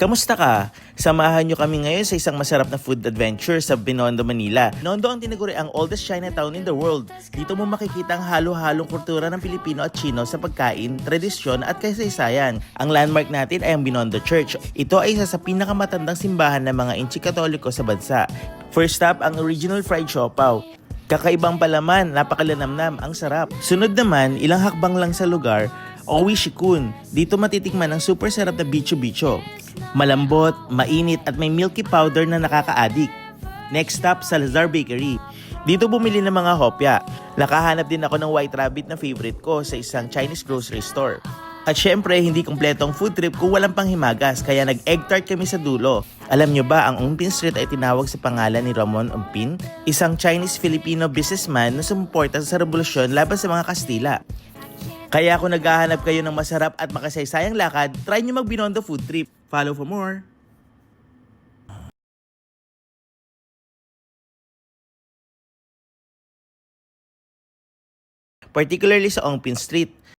Kamusta ka? Samahan nyo kami ngayon sa isang masarap na food adventure sa Binondo, Manila. Binondo ang tinaguri ang oldest Chinatown in the world. Dito mo makikita ang halo-halong kultura ng Pilipino at Chino sa pagkain, tradisyon at kasaysayan. Ang landmark natin ay ang Binondo Church. Ito ay isa sa pinakamatandang simbahan ng mga Inchi Katoliko sa bansa. First stop, ang original fried siopaw. Kakaibang palaman, napakalanamnam, ang sarap. Sunod naman, ilang hakbang lang sa lugar, Owi Shikun. Dito matitikman ang super sarap na bicho-bicho. Malambot, mainit at may milky powder na nakaka-addict. Next stop, Salazar Bakery. Dito bumili ng mga hopya. Nakahanap din ako ng White Rabbit na favorite ko sa isang Chinese grocery store. At syempre, hindi kumpletong food trip kung walang panghimagas, kaya nag-egg tart kami sa dulo. Alam nyo ba, ang Ungpin Street ay tinawag sa pangalan ni Ramon Ungpin, isang Chinese-Filipino businessman na sumuporta sa revolusyon laban sa mga Kastila. Kaya kung naghahanap kayo ng masarap at makasaysayang lakad, try nyo mag-Binondo food trip. Follow for more! Particularly sa Ongpin Street,